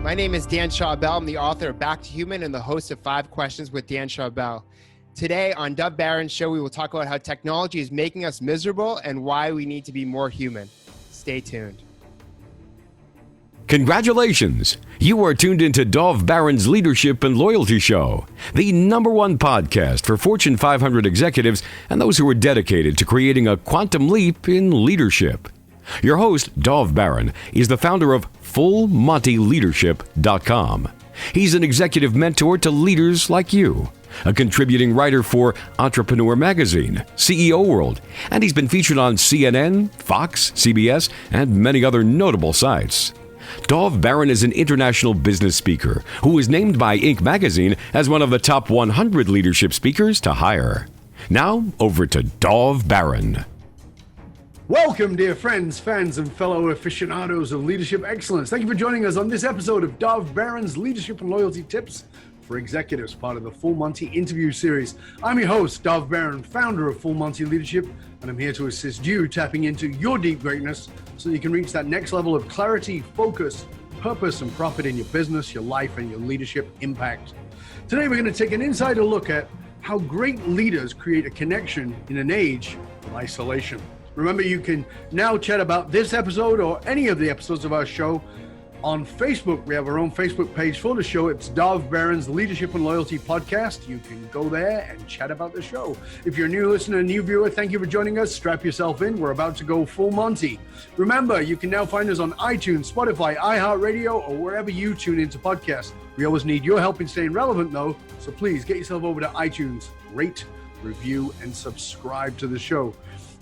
My name is Dan Schawbel. I'm the author of Back to Human and the host of 5 Questions with Dan Schawbel. Today on Dov Baron's show, we will talk about how technology is making us miserable and why we need to be more human. Stay tuned. Congratulations! You are tuned into Dov Baron's Leadership and Loyalty Show, the #1 podcast for Fortune 500 executives and those who are dedicated to creating a quantum leap in leadership. Your host, Dov Baron, is the founder of FullMontyLeadership.com. He's an executive mentor to leaders like you, a contributing writer for Entrepreneur Magazine, CEO World, and he's been featured on CNN, Fox, CBS, and many other notable sites. Dov Baron is an international business speaker who was named by Inc. magazine as one of the top 100 leadership speakers to hire. Now, over to Dov Baron. Welcome, dear friends, fans, and fellow aficionados of leadership excellence. Thank you for joining us on this episode of Dov Baron's Leadership and Loyalty Tips for Executives, part of the Full Monty interview series. I'm your host, Dov Baron, founder of Full Monty Leadership, and I'm here to assist you tapping into your deep greatness so you can reach that next level of clarity, focus, purpose, and profit in your business, your life, and your leadership impact. Today, we're going to take an insider look at how great leaders create a connection in an age of isolation. Remember, you can now chat about this episode or any of the episodes of our show on Facebook. We have our own Facebook page for the show. It's Dov Baron's Leadership and Loyalty Podcast. You can go there and chat about the show. If you're a new listener, a new viewer, thank you for joining us. Strap yourself in. We're about to go full Monty. Remember, you can now find us on iTunes, Spotify, iHeartRadio, or wherever you tune into podcasts. We always need your help in staying relevant, though, so please get yourself over to iTunes, rate, review, and subscribe to the show.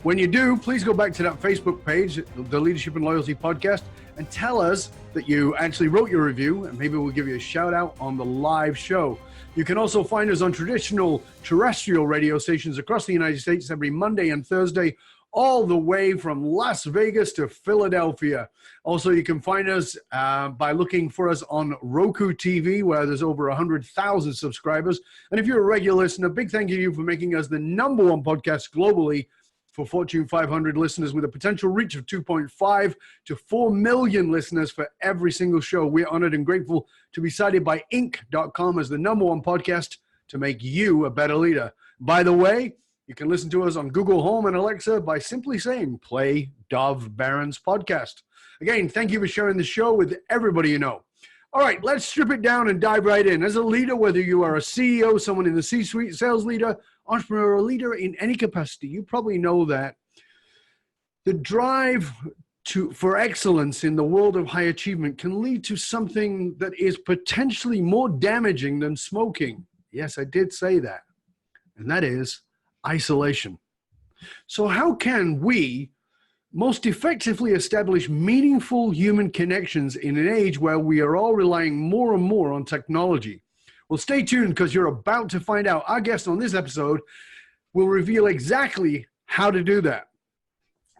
When you do, please go back to that Facebook page, the Leadership and Loyalty Podcast, and tell us that you actually wrote your review, and maybe we'll give you a shout out on the live show. You can also find us on traditional terrestrial radio stations across the United States every Monday and Thursday, all the way from Las Vegas to Philadelphia. Also, you can find us by looking for us on Roku TV, where there's over 100,000 subscribers. And if you're a regular listener, big thank you to you for making us the #1 podcast globally for Fortune 500 listeners, with a potential reach of 2.5 to 4 million listeners for every single show. We're honored and grateful to be cited by Inc.com as the #1 podcast to make you a better leader. By the way, you can listen to us on Google Home and Alexa by simply saying, play Dov Baron's podcast. Again, thank you for sharing the show with everybody you know. All right, let's strip it down and dive right in. As a leader, whether you are a CEO, someone in the C-suite, sales leader, entrepreneur, or leader in any capacity, you probably know that the drive for excellence in the world of high achievement can lead to something that is potentially more damaging than smoking. Yes, I did say that. And that is isolation. So how can we most effectively establish meaningful human connections in an age where we are all relying more and more on technology? Well, stay tuned because you're about to find out. Our guest on this episode will reveal exactly how to do that.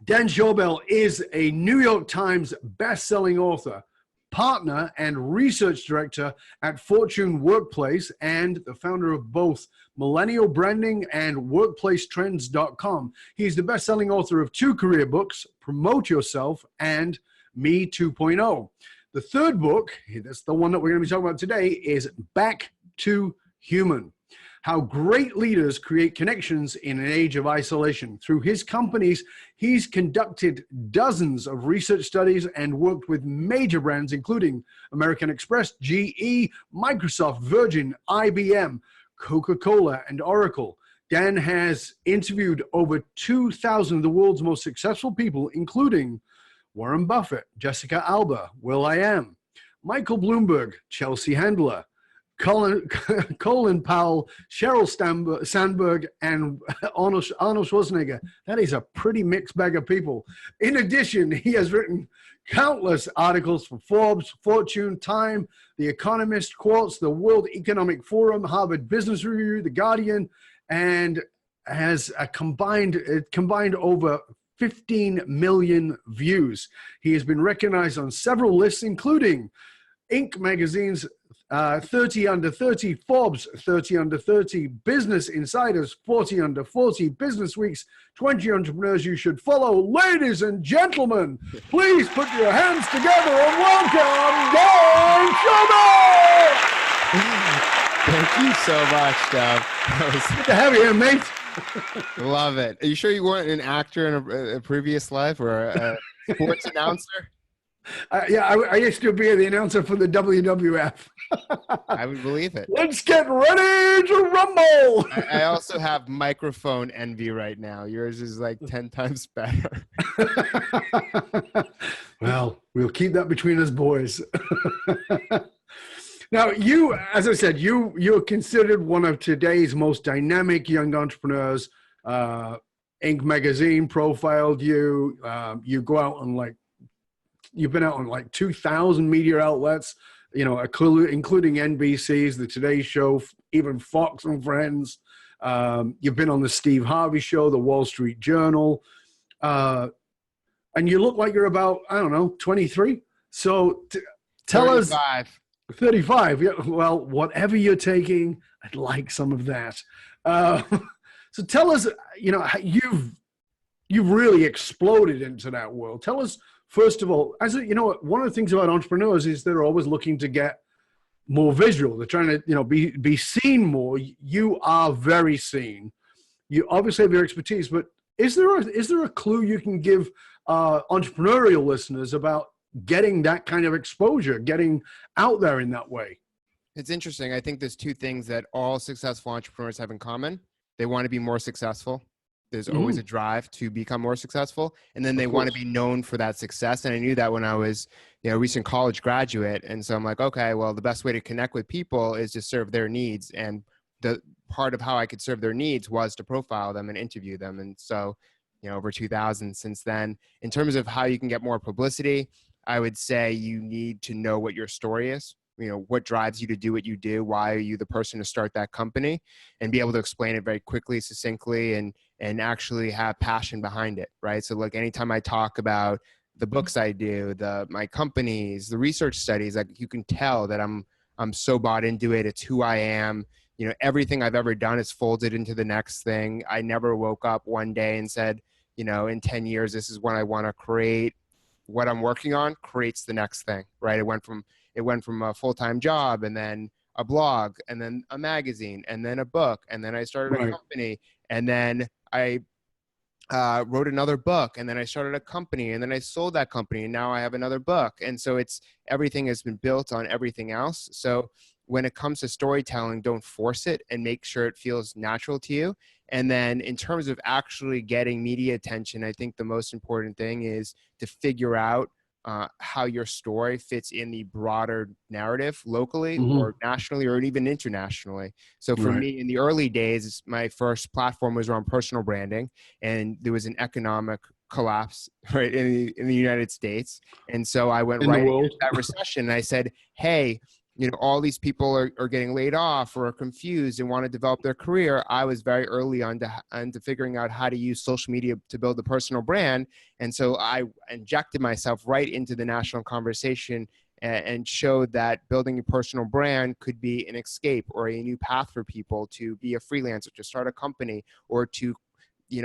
Dan Schawbel is a New York Times best-selling author, partner and research director at Fortune Workplace, and the founder of both Millennial Branding and WorkplaceTrends.com. He's the best-selling author of 2 career books, Promote Yourself and Me 2.0. The third book, that's the one that we're going to be talking about today, is Back to Human: How Great Leaders Create Connections in an Age of Isolation. Through his companies, he's conducted dozens of research studies and worked with major brands, including American Express, GE, Microsoft, Virgin, IBM, Coca Cola, and Oracle. Dan has interviewed over 2,000 of the world's most successful people, including Warren Buffett, Jessica Alba, Will.i.am, Michael Bloomberg, Chelsea Handler, Colin Powell, Sheryl Sandberg, and Arnold Schwarzenegger. That is a pretty mixed bag of people. In addition, he has written countless articles for Forbes, Fortune, Time, The Economist, Quartz, the World Economic Forum, Harvard Business Review, The Guardian, and has combined over 15 million views. He has been recognized on several lists, including Inc. magazine's 30 Under 30, Forbes 30 Under 30, Business Insider's 40 Under 40, Business Week's 20 Entrepreneurs You Should Follow. Ladies and gentlemen, please put your hands together and welcome Dan Schawbel! Thank you so much, Dov. Good to have you here, mate. Love it. Are you sure you weren't an actor in a previous life or a sports announcer? Yeah, I used to be the announcer for the WWF. I would believe it. Let's get ready to rumble. I also have microphone envy right now. Yours is like 10 times better. Well, we'll keep that between us boys. Now, you, as I said, you're considered one of today's most dynamic young entrepreneurs. Inc. magazine profiled you. You go out on you've been out on like 2,000 media outlets, including NBC's, The Today Show, even Fox and Friends. You've been on the Steve Harvey Show, the Wall Street Journal. And you look like you're about, 23. So tell 35. us. 35. Yeah, well, whatever you're taking, I'd like some of that. So tell us, you've really exploded into that world. Tell us, first of all, one of the things about entrepreneurs is they're always looking to get more visual. They're trying to, be seen more. You are very seen. You obviously have your expertise, but is there a clue you can give entrepreneurial listeners about getting that kind of exposure, getting out there in that way? It's interesting. I think there's two things that all successful entrepreneurs have in common. They want to be more successful. There's always a drive to become more successful. And then they want to be known for that success. And I knew that when I was, a recent college graduate. And so I'm like, okay, well, the best way to connect with people is to serve their needs. And the part of how I could serve their needs was to profile them and interview them. And so, over 2,000 since then. In terms of how you can get more publicity, I would say you need to know what your story is. What drives you to do what you do? Why are you the person to start that company? And be able to explain it very quickly, succinctly, and actually have passion behind it, right? So like anytime I talk about the books I do, my companies, the research studies, like you can tell that I'm so bought into it. It's who I am. Everything I've ever done is folded into the next thing. I never woke up one day and said, in 10 years, this is what I want to create. What I'm working on creates the next thing, right? It went from a full-time job, and then a blog, and then a magazine, and then a book, and then I started a company, and then I wrote another book, and then I started a company, and then I sold that company, and now I have another book. And so everything has been built on everything else. So when it comes to storytelling, don't force it and make sure it feels natural to you. And then in terms of actually getting media attention, I think the most important thing is to figure out how your story fits in the broader narrative locally or nationally or even internationally. So for me, in the early days, my first platform was around personal branding, and there was an economic collapse right in the United States. And so I went right into that recession, and I said, hey, all these people are getting laid off or are confused and want to develop their career. I was very early on to figuring out how to use social media to build a personal brand. And so I injected myself right into the national conversation and showed that building a personal brand could be an escape or a new path for people to be a freelancer, to start a company, or to,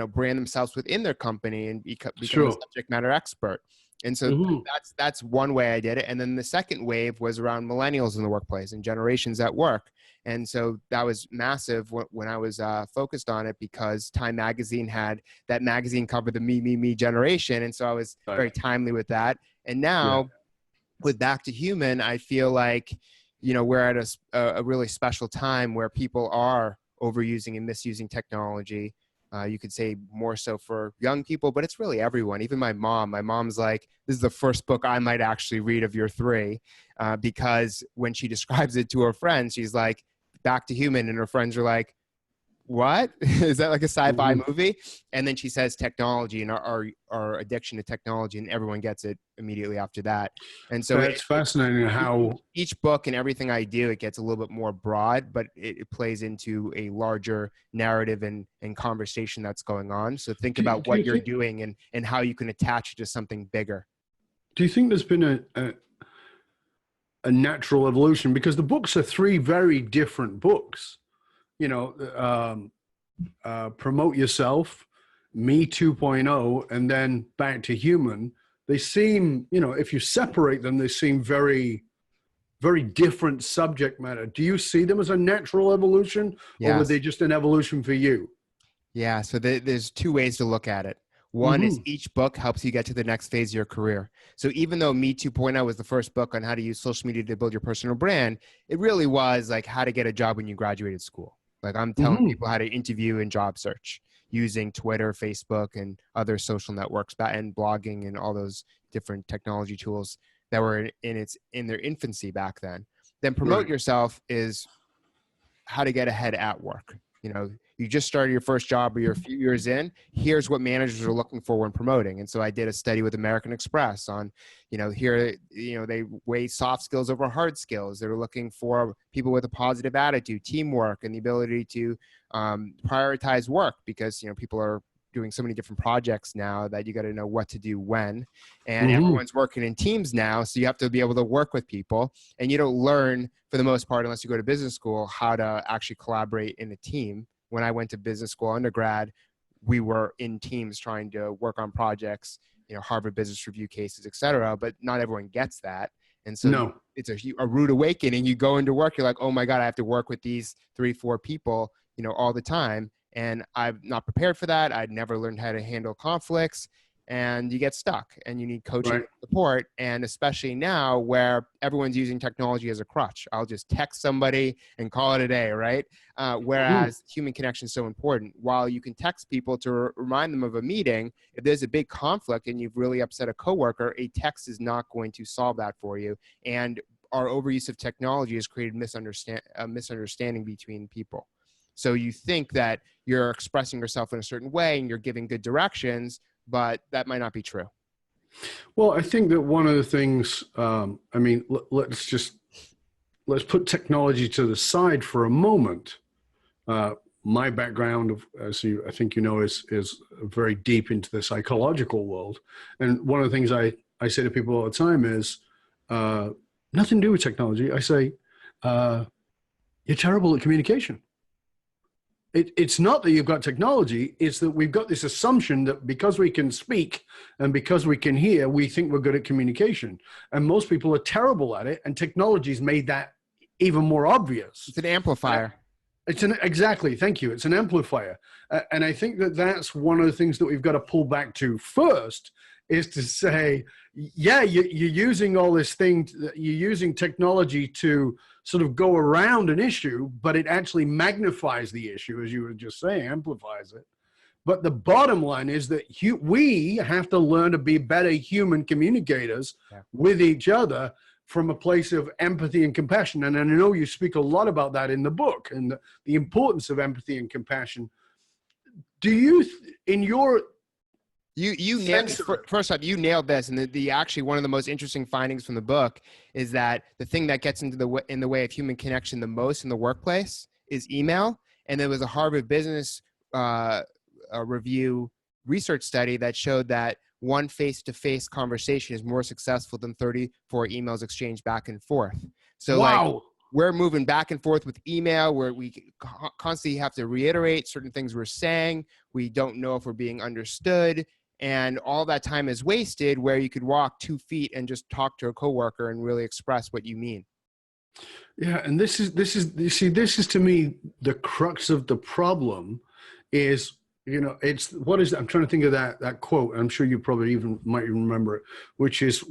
brand themselves within their company and become a subject matter expert. And so that's one way I did it. And then the second wave was around millennials in the workplace and generations at work. And so that was massive when I was focused on it, because Time Magazine had that magazine cover, the me generation. And so I was very timely with that. And now with Back to Human, I feel like, we're at a really special time where people are overusing and misusing technology. You could say more so for young people, but it's really everyone. Even my mom. My mom's like, this is the first book I might actually read of your three, because when she describes it to her friends, she's like, Back to Human, and her friends are like, what? Is that like a sci-fi movie? And then she says technology and our addiction to technology, and everyone gets it immediately after that. And so it's fascinating how each book and everything I do, it gets a little bit more broad, but it plays into a larger narrative and conversation that's going on. So think about what you're doing and how you can attach it to something bigger. Do you think there's been a natural evolution, because the books are three very different books. You know, Promote Yourself, Me 2.0, and then Back to Human. They seem, you know, if you separate them, they seem very, very different subject matter. Do you see them as a natural evolution, or were Yes. they just an evolution for you? Yeah. So there's two ways to look at it. One is each book helps you get to the next phase of your career. So even though Me 2.0 was the first book on how to use social media to build your personal brand, it really was like how to get a job when you graduated school. Like I'm telling people how to interview and job search using Twitter, Facebook, and other social networks, and blogging and all those different technology tools that were in their infancy back then. Then Promote Yourself is how to get ahead at work. You know, you just started your first job or you're a few years in, here's what managers are looking for when promoting. And so I did a study with American Express on, you know, here, you know, they weigh soft skills over hard skills. They're looking for people with a positive attitude, teamwork, and the ability to prioritize work, because, you know, people are doing so many different projects now that you got to know what to do when, and everyone's working in teams now. So you have to be able to work with people, and you don't learn for the most part, unless you go to business school, how to actually collaborate in a team. When I went to business school undergrad, we were in teams trying to work on projects, you know, Harvard Business Review cases, et cetera, but not everyone gets that. And so it's a rude awakening. You go into work, you're like, oh my God, I have to work with these 3-4 people, you know, all the time. And I'm not prepared for that. I'd never learned how to handle conflicts, and you get stuck, and you need coaching and support. And especially now where everyone's using technology as a crutch, I'll just text somebody and call it a day, right? Whereas human connection is so important. While you can text people to remind them of a meeting, if there's a big conflict and you've really upset a coworker, a text is not going to solve that for you. And our overuse of technology has created a misunderstanding between people. So you think that you're expressing yourself in a certain way and you're giving good directions, but that might not be true. Well, I think that one of the things, I mean, let's put technology to the side for a moment. My background, I think you know, is very deep into the psychological world. And one of the things I say to people all the time is, nothing to do with technology. I say, you're terrible at communication. It's not that you've got technology, it's that we've got this assumption that because we can speak and because we can hear, we think we're good at communication. And most people are terrible at it, and technology's made that even more obvious. It's an amplifier. Exactly, thank you. It's an amplifier. And I think that that's one of the things that we've got to pull back to first, is to say, yeah, you're using all this thing, you're using technology to sort of go around an issue, but it actually magnifies the issue, as you were just saying, amplifies it. But the bottom line is that we have to learn to be better human communicators with each other from a place of empathy and compassion. And I know you speak a lot about that in the book, and the importance of empathy and compassion. Do you, in your You nailed, first off, you nailed this. And the actually one of the most interesting findings from the book is that the thing that gets in the way of human connection the most in the workplace is email. And there was a Harvard Business Review research study that showed that one face-to-face conversation is more successful than 34 emails exchanged back and forth. So like, we're moving back and forth with email, where we constantly have to reiterate certain things we're saying. We don't know if we're being understood. And all that time is wasted, where you could walk 2 feet and just talk to a coworker and really express what you mean. Yeah. And this is to me, the crux of the problem is, you know, I'm trying to think of that quote. I'm sure you probably might even remember it, which is,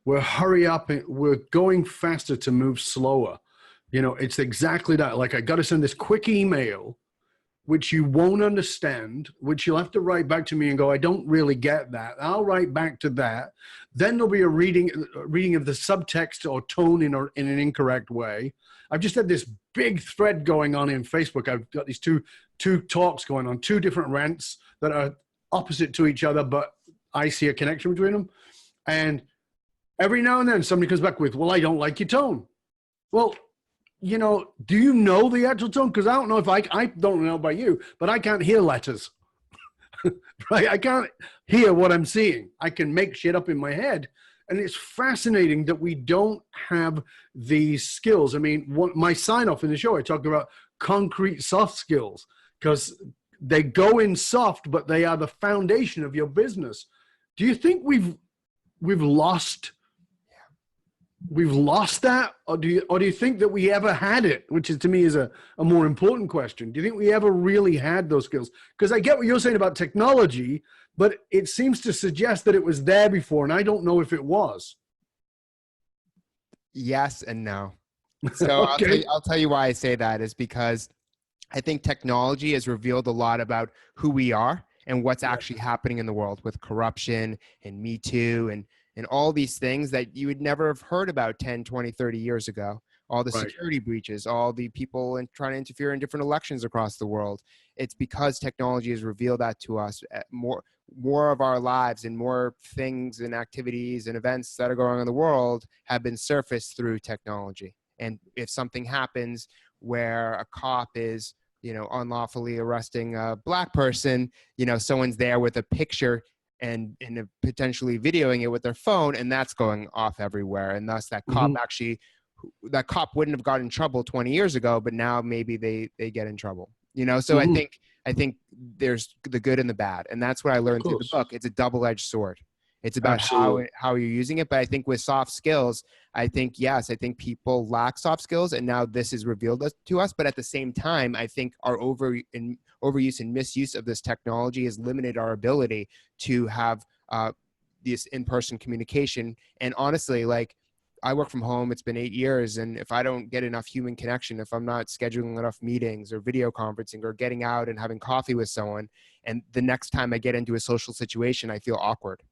we're hurry up and we're going faster to move slower. You know, it's exactly that. Like, I got to send this quick email, which you won't understand, which you'll have to write back to me and go, I don't really get that. I'll write back to that. Then there'll be a reading of the subtext or tone in an incorrect way. I've just had this big thread going on in Facebook. I've got these two talks going on, 2 different rants that are opposite to each other, but I see a connection between them. And every now and then somebody comes back with, well, I don't like your tone. Well, you know, do you know the actual tone? Because I don't know if I don't know about you, but I can't hear letters, right? I can't hear what I'm seeing. I can make shit up in my head. And it's fascinating that we don't have these skills. I mean, my sign off in the show, I talk about concrete soft skills because they go in soft, but they are the foundation of your business. Do you think we've lost that, or do you think that we ever had it, which is, to me, is a more important question? Do you think we ever really had those skills? Because I get what you're saying about technology, but it seems to suggest that it was there before, and I don't know if it was. Yes and no. So Okay. I'll tell you why I say that is because I think technology has revealed a lot about who we are and what's actually happening in the world with corruption and Me Too and all these things that you would never have heard about 10, 20, 30 years ago. All the security breaches, all the people trying to interfere in different elections across the world. It's because technology has revealed that to us. More of our lives and more things and activities and events that are going on in the world have been surfaced through technology. And if something happens where a cop is, unlawfully arresting a black person, someone's there with a picture and potentially videoing it with their phone, and that's going off everywhere. And thus that cop that cop wouldn't have gotten in trouble 20 years ago, but now maybe they get in trouble, So I think there's the good and the bad. And that's what I learned through the book. It's a double-edged sword. It's about how you're using it. But I think with soft skills, I think people lack soft skills, and now this is revealed to us. But at the same time, I think our overuse and misuse of this technology has limited our ability to have this in-person communication. And honestly, I work from home. It's been 8 years. And if I don't get enough human connection, if I'm not scheduling enough meetings or video conferencing or getting out and having coffee with someone, and the next time I get into a social situation, I feel awkward.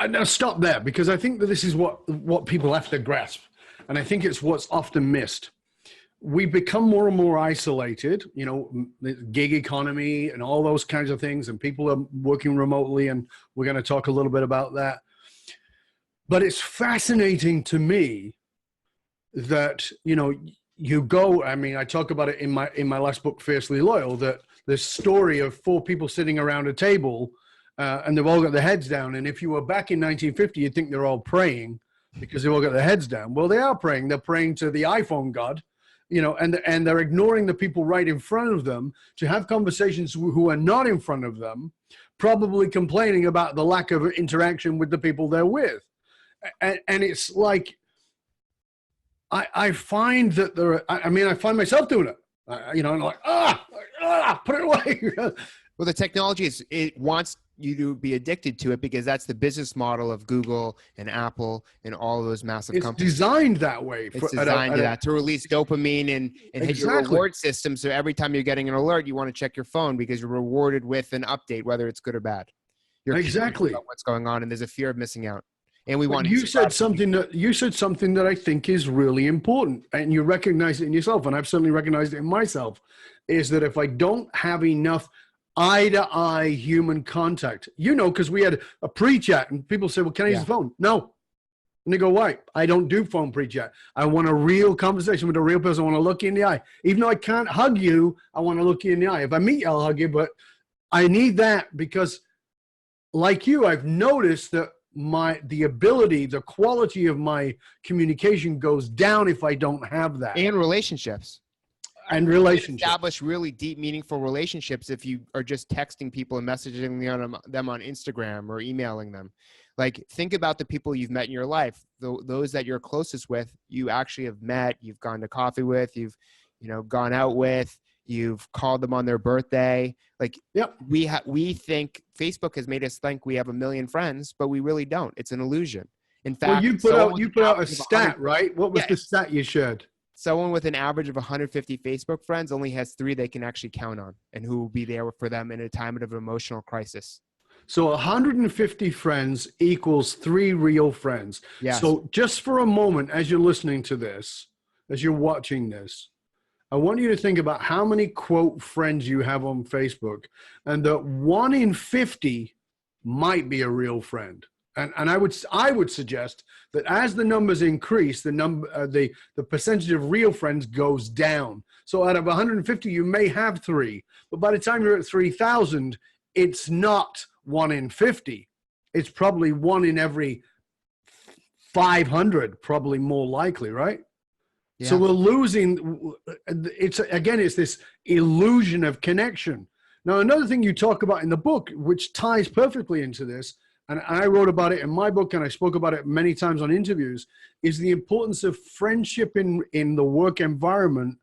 Now stop there, because I think that this is what people have to grasp. And I think it's what's often missed. We become more and more isolated, gig economy and all those kinds of things. And people are working remotely. And we're going to talk a little bit about that. But it's fascinating to me that, you go, I talk about it in my last book, Fiercely Loyal, that this story of 4 people sitting around a table and they've all got their heads down. And if you were back in 1950, you'd think they're all praying because they've all got their heads down. Well, they are praying. They're praying to the iPhone God, and they're ignoring the people right in front of them to have conversations who are not in front of them, probably complaining about the lack of interaction with the people they're with. And it's like, I find that I find myself doing it, I'm like, put it away. Well, the technology it wants you to be addicted to it because that's the business model of Google and Apple and all of those massive companies. It's designed that way. It's designed to release dopamine and hit your reward system. So every time you're getting an alert, you want to check your phone because you're rewarded with an update, whether it's good or bad. You're exactly about what's going on, and there's a fear of missing out. And we want you said something that I think is really important, and you recognize it in yourself, and I've certainly recognized it in myself, is that if I don't have enough eye-to-eye human contact, because we had a pre-chat and people say, well, can I use the phone? No. And they go, why? I don't do phone pre-chat. I want a real conversation with a real person. I want to look you in the eye. Even though I can't hug you, I want to look you in the eye. If I meet you, I'll hug you, but I need that because, like you, I've noticed that the quality of my communication goes down if I don't have that. And relationships. And relationships. Establish really deep, meaningful relationships if you are just texting people and messaging them on Instagram or emailing them. Think about the people you've met in your life. Those that you're closest with, you actually have met, you've gone to coffee with, you've gone out with, you've called them on their birthday. We think Facebook has made us think we have 1 million friends, but we really don't. It's an illusion. In fact, you put out a stat, right? What was the stat you shared? Someone with an average of 150 Facebook friends only has 3 they can actually count on and who will be there for them in a time of emotional crisis. So 150 friends equals 3 real friends. Yes. So just for a moment, as you're listening to this, as you're watching this, I want you to think about how many quote friends you have on Facebook, and that 1 in 50 might be a real friend. And I would suggest that as the numbers increase, the percentage of real friends goes down. So out of 150, you may have 3, but by the time you're at 3,000, it's not 1 in 50. It's probably 1 in every 500, probably more likely, right? Yeah. So we're losing. It's this illusion of connection. Now, another thing you talk about in the book, which ties perfectly into this, and I wrote about it in my book, and I spoke about it many times on interviews, is the importance of friendship in the work environment.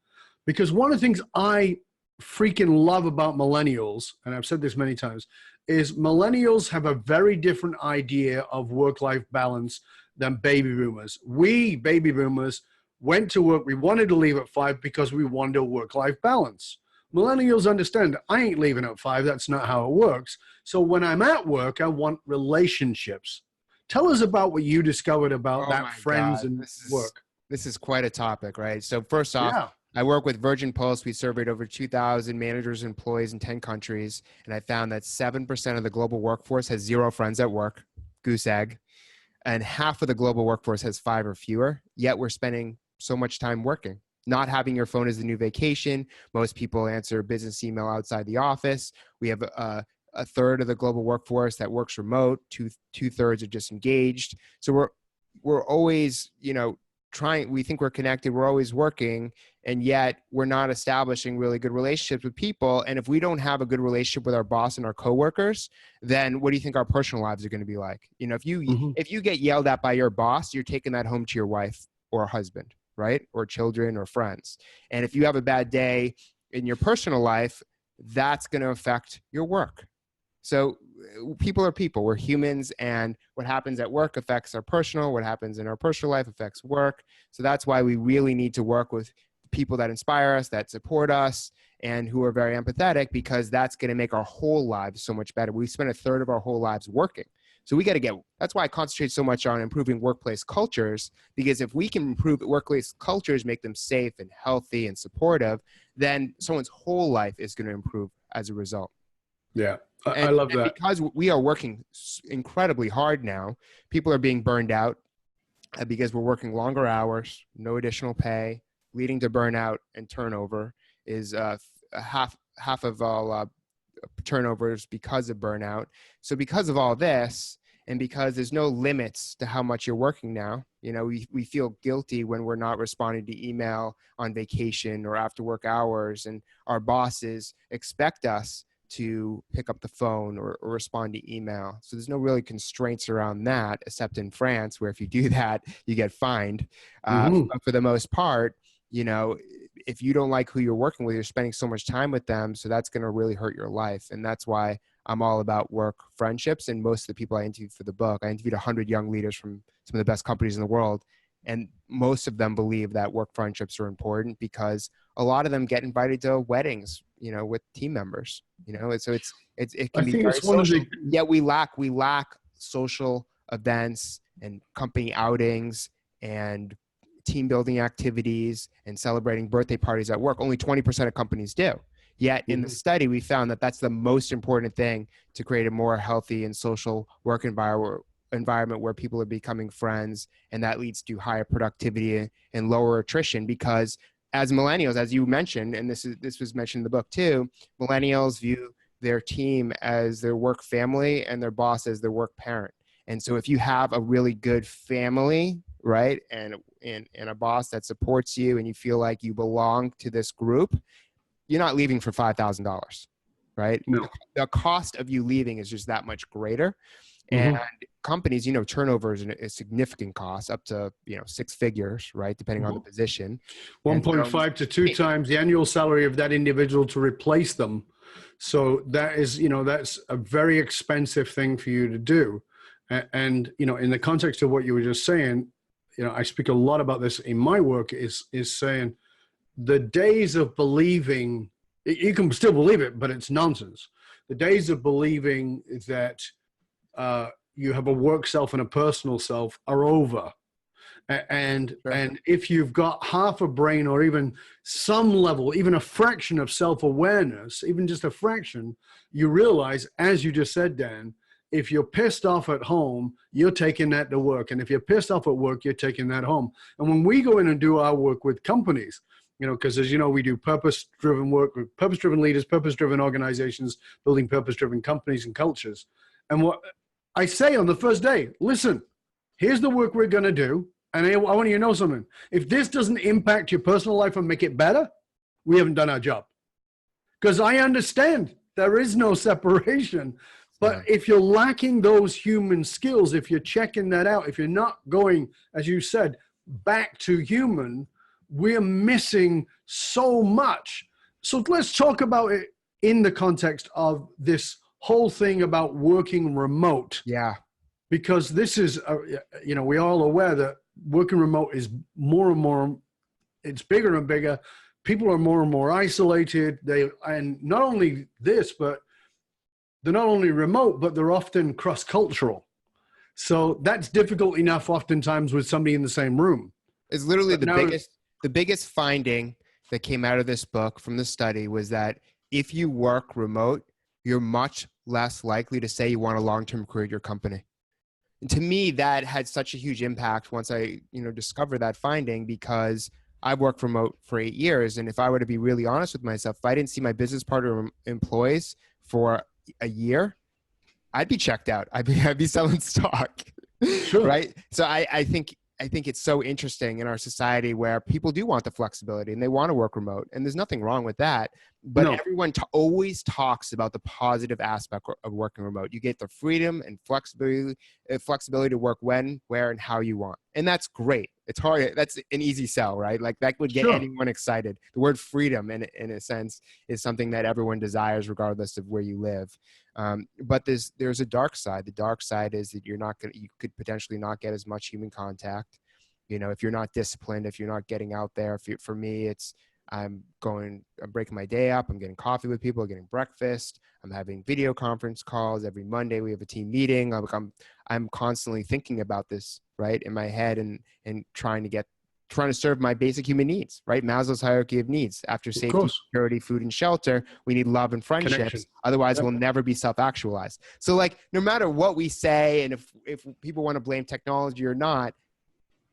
Because one of the things I freaking love about millennials, and I've said this many times, is millennials have a very different idea of work-life balance than baby boomers. We, baby boomers, went to work. We wanted to leave at 5 because we wanted a work-life balance. Millennials understand, I ain't leaving at 5. That's not how it works. So when I'm at work, I want relationships. Tell us about what you discovered about that friends and work. This is quite a topic, right? So first off, Yeah. I work with Virgin Pulse. We surveyed over 2,000 managers and employees in 10 countries, and I found that 7% of the global workforce has 0 friends at work, goose egg, and half of the global workforce has 5 or fewer, yet we're spending so much time working. Not having your phone is the new vacation. Most people answer business email outside the office. We have a third of the global workforce that works remote. Two-thirds are disengaged. So we're always, trying. We think we're connected. We're always working, and yet we're not establishing really good relationships with people. And if we don't have a good relationship with our boss and our coworkers, then what do you think our personal lives are going to be like? If you get yelled at by your boss, you're taking that home to your wife or husband, right? Or children or friends. And if you have a bad day in your personal life, that's going to affect your work. So people are people. We're humans, and what happens at work affects our personal. What happens in our personal life affects work. So that's why we really need to work with people that inspire us, that support us, and who are very empathetic, because that's going to make our whole lives so much better. We spend a third of our whole lives working. So we got to that's why I concentrate so much on improving workplace cultures, because if we can improve workplace cultures, make them safe and healthy and supportive, then someone's whole life is going to improve as a result. Yeah, I love that. Because we are working incredibly hard now, people are being burned out because we're working longer hours, no additional pay, leading to burnout, and turnover is half of all turnovers because of burnout. So because of all this, and because there's no limits to how much you're working now, we feel guilty when we're not responding to email on vacation or after work hours, and our bosses expect us to pick up the phone or respond to email. So there's no really constraints around that, except in France, where if you do that, you get fined. But for the most part, if you don't like who you're working with, you're spending so much time with them. So that's going to really hurt your life. And that's why I'm all about work friendships. And most of the people I interviewed for the book, I interviewed 100 young leaders from some of the best companies in the world. And most of them believe that work friendships are important, because a lot of them get invited to weddings, with team members, so it can be very social. Yet we lack social events and company outings and team building activities and celebrating birthday parties at work. Only 20% of companies do. Yet in the study, we found that that's the most important thing to create a more healthy and social work environment where people are becoming friends, and that leads to higher productivity and lower attrition. Because as millennials, as you mentioned, and this was mentioned in the book too, millennials view their team as their work family and their boss as their work parent. And so if you have a really good family, right, and a boss that supports you, and you feel like you belong to this group, you're not leaving for $5,000, right? No. The cost of you leaving is just that much greater. And companies, turnover is a significant cost, up to 6 figures, right, depending on the position. 1.5 to 2 times the annual salary of that individual to replace them. So that is, that's a very expensive thing for you to do. And in the context of what you were just saying, I speak a lot about this in my work, is saying the days of believing, you can still believe it, but it's nonsense. The days of believing that you have a work self and a personal self are over. And if you've got half a brain, or even some level, even a fraction of self-awareness, even just a fraction, you realize, as you just said, Dan, if you're pissed off at home, you're taking that to work. And if you're pissed off at work, you're taking that home. And when we go in and do our work with companies, because as you know, we do purpose-driven work with purpose-driven leaders, purpose-driven organizations, building purpose-driven companies and cultures. And what I say on the first day, listen, here's the work we're going to do. And I want you to know something. If this doesn't impact your personal life and make it better, we haven't done our job. Because I understand there is no separation. But if you're lacking those human skills, if you're checking that out, if you're not going, as you said, back to human, we're missing so much. So let's talk about it in the context of this whole thing about working remote. Yeah. Because this is, we're all aware that working remote is more and more, it's bigger and bigger. People are more and more isolated. And not only this, but they're not only remote, but they're often cross-cultural. So that's difficult enough oftentimes with somebody in the same room. It's literally the biggest finding that came out of this book from the study was that if you work remote, you're much less likely to say you want a long-term career at your company. And to me, that had such a huge impact once I, discovered that finding, because I've worked remote for 8 years. And if I were to be really honest with myself, if I didn't see my business partner employees for a year, I'd be checked out. I'd be selling stock. Sure. Right. So I think it's so interesting in our society where people do want the flexibility and they want to work remote, and there's nothing wrong with that. But everyone always talks about the positive aspect of working remote. You get the freedom and flexibility to work when, where, and how you want. And that's great. It's hard. That's an easy sell, right? Like that would get anyone excited. The word freedom in a sense is something that everyone desires regardless of where you live. But there's a dark side. The dark side is that you could potentially not get as much human contact. If you're not disciplined, if you're not getting out there. For me, I'm breaking my day up. I'm getting coffee with people, getting breakfast. I'm having video conference calls every Monday. We have a team meeting. I'm constantly thinking about this, right, in my head and trying to serve my basic human needs, right? Maslow's hierarchy of needs. After safety, security, food, and shelter, we need love and friendships. Connection. Otherwise, we'll never be self-actualized. So no matter what we say, and if people want to blame technology or not,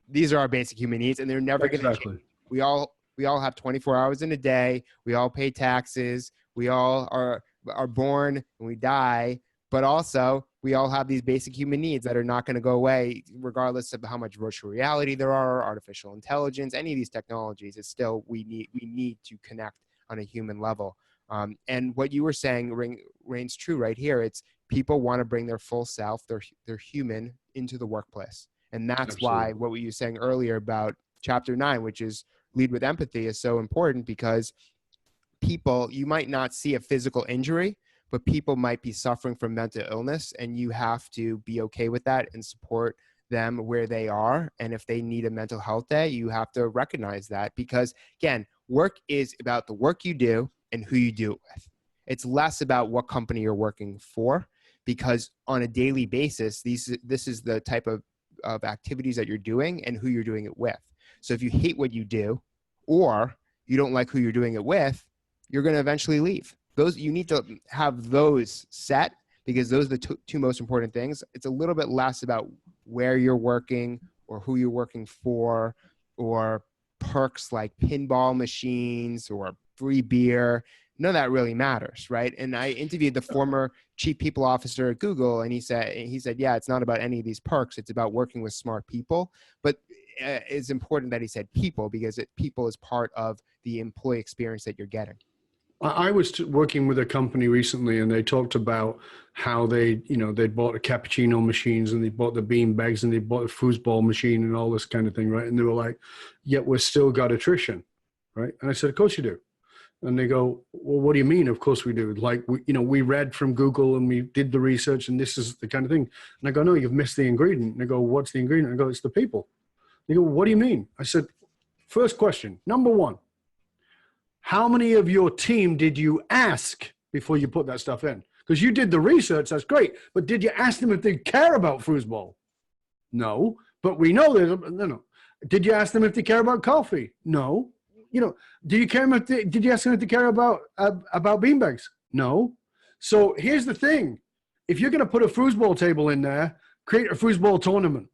these are our basic human needs, and they're never going to change. We all have 24 hours in a day. We all pay taxes. We all are born and we die. But also, we all have these basic human needs that are not going to go away, regardless of how much virtual reality there are, artificial intelligence, any of these technologies. It's still we need to connect on a human level. And what you were saying reigns true right here. It's people want to bring their full self, their human, into the workplace. And that's why what you were saying earlier about chapter 9, which is lead with empathy, is so important, because people, you might not see a physical injury, but people might be suffering from mental illness, and you have to be okay with that and support them where they are. And if they need a mental health day, you have to recognize that, because again, work is about the work you do and who you do it with. It's less about what company you're working for, because on a daily basis, this is the type of activities that you're doing and who you're doing it with. So if you hate what you do, or you don't like who you're doing it with, you're going to eventually leave. You need to have those set, because those are the two most important things. It's a little bit less about where you're working or who you're working for, or perks like pinball machines or free beer. None of that really matters, right? And I interviewed the former chief people officer at Google, and he said, yeah, it's not about any of these perks. It's about working with smart people. But it's important that he said people, because people is part of the employee experience that you're getting. I was working with a company recently, and they talked about how they bought the cappuccino machines, and they bought the bean bags, and they bought the foosball machine and all this kind of thing, right? And they were like, yet we've still got attrition, right? And I said, of course you do. And they go, well, what do you mean? Of course we do. Like, we read from Google and we did the research, and this is the kind of thing. And I go, no, you've missed the ingredient. And they go, what's the ingredient? I go, it's the people. They go, what do you mean? I said, first question, number one, how many of your team did you ask before you put that stuff in? Because you did the research, that's great. But did you ask them if they care about foosball? No, but we know that. No. Did you ask them if they care about coffee? No. Did you ask them if they care about beanbags? No. So here's the thing. If you're going to put a foosball table in there, create a foosball tournament.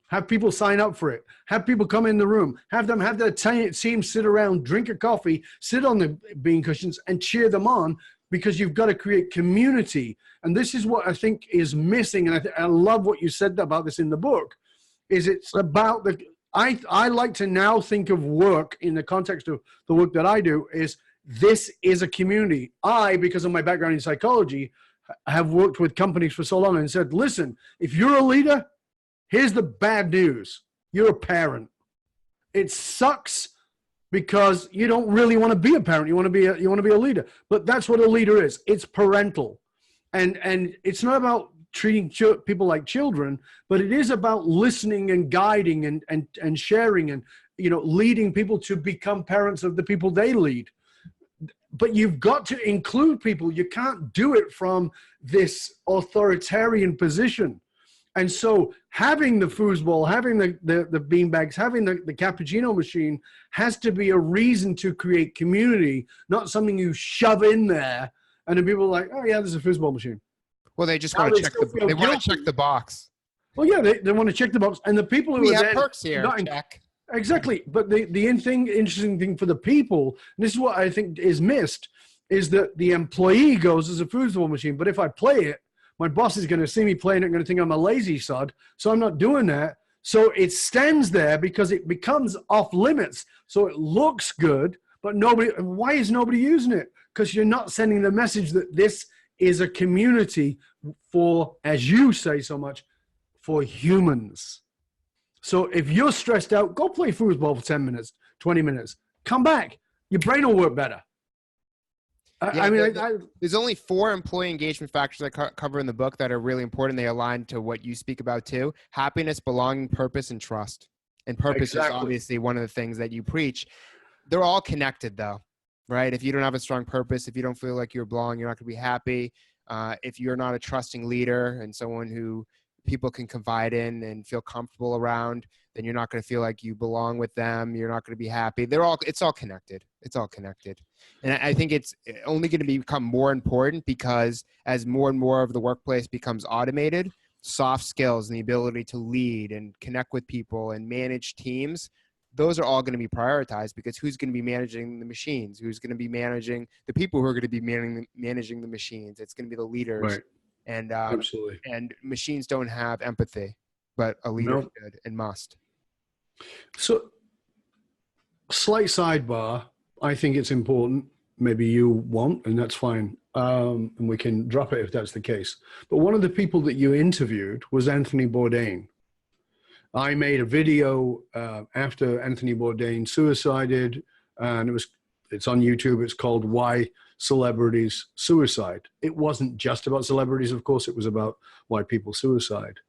Have people sign up for it. Have people come in the room. Have their team sit around, drink a coffee, sit on the bean cushions, and cheer them on, because you've got to create community. And this is what I think is missing. And I love what you said about this in the book, is it's about I like to now think of work in the context of the work that I do is this is a community. Because of my background in psychology, have worked with companies for so long and said, listen, if you're a leader, here's the bad news. You're a parent. It sucks because you don't really want to be a parent. You want to be a leader. But that's what a leader is. It's parental. And it's not about treating people like children, but it is about listening and guiding and sharing and, leading people to become parents of the people they lead. But you've got to include people. You can't do it from this authoritarian position. And so having the foosball, having the beanbags, having the cappuccino machine has to be a reason to create community, not something you shove in there. And then people are like, oh yeah, there's a foosball machine. Well, they just want to check the box. Well, yeah, they want to check the box. And the people who have perks here, check. Exactly. But the interesting thing for the people, and this is what I think is missed, is that the employee goes as a foosball machine. But if I play it, my boss is going to see me playing it and going to think I'm a lazy sod. So I'm not doing that. So it stands there because it becomes off limits. So it looks good, but why is nobody using it? Because you're not sending the message that this is a community for, as you say so much, for humans. So if you're stressed out, go play foosball for 10 minutes, 20 minutes. Come back. Your brain will work better. There's only 4 employee engagement factors I cover in the book that are really important. They align to what you speak about too: happiness, belonging, purpose, and trust. And purpose is obviously one of the things that you preach. They're all connected though, right? If you don't have a strong purpose, if you don't feel like you're belonging, you're not going to be happy. If you're not a trusting leader and someone who people can confide in and feel comfortable around, then you're not going to feel like you belong with them. You're not going to be happy. It's all connected. It's all connected. And I think it's only going to become more important because as more and more of the workplace becomes automated, soft skills and the ability to lead and connect with people and manage teams, those are all going to be prioritized because who's going to be managing the machines? Who's going to be managing the people who are going to be managing the machines? It's going to be the leaders. Right. And absolutely. And machines don't have empathy, but a leader should and must. So, slight sidebar. I think it's important. Maybe you won't, and that's fine. And we can drop it if that's the case. But one of the people that you interviewed was Anthony Bourdain. I made a video after Anthony Bourdain suicided, and it's on YouTube. It's called "Why Celebrities Suicide." It wasn't just about celebrities, of course. It was about why people suicide.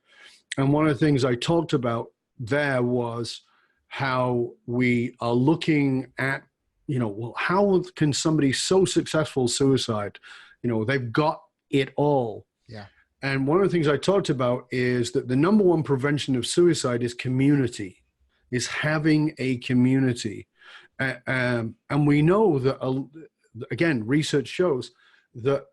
And one of the things I talked about there was how we are looking at, how can somebody so successful suicide? They've got it all. Yeah. And one of the things I talked about is that the number one prevention of suicide is community, is having a community. And we know that, again, research shows that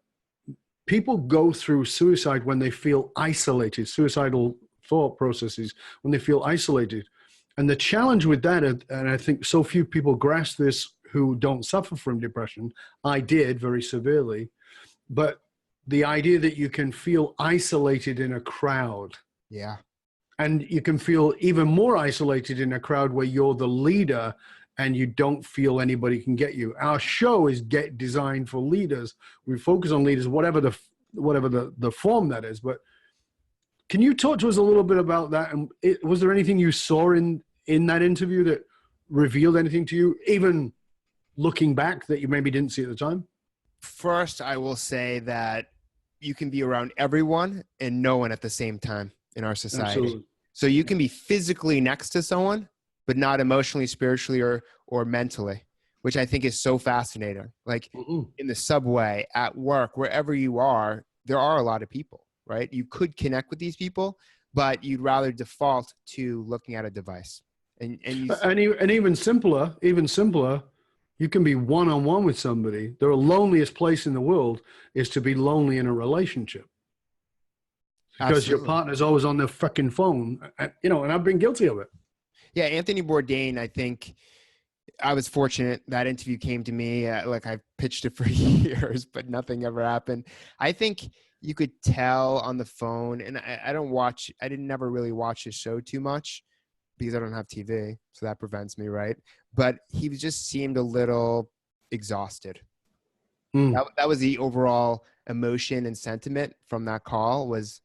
people go through suicide when they feel isolated, suicidal thought processes, when they feel isolated. And the challenge with that, and I think so few people grasp this who don't suffer from depression, I did very severely, but the idea that you can feel isolated in a crowd. Yeah. And you can feel even more isolated in a crowd where you're the leader and you don't feel anybody can get you. Our show is designed for leaders. We focus on leaders, whatever the form that is. But can you talk to us a little bit about that? And was there anything you saw in that interview that revealed anything to you, even looking back, that you maybe didn't see at the time? First, I will say that you can be around everyone and no one at the same time in our society. Absolutely. So you can be physically next to someone, but not emotionally, spiritually, or mentally, which I think is so fascinating. Like in the subway, at work, wherever you are, there are a lot of people, right? You could connect with these people, but you'd rather default to looking at a device. And even simpler, you can be one-on-one with somebody. The loneliest place in the world is to be lonely in a relationship. Because Absolutely. Your partner's always on their freaking phone, and I've been guilty of it. Yeah, Anthony Bourdain, I think I was fortunate that interview came to me. Like I pitched it for years, but nothing ever happened. I think you could tell on the phone, and I didn't never really watch his show too much because I don't have TV. So that prevents me. Right. But he just seemed a little exhausted. That was the overall emotion and sentiment from that call. Was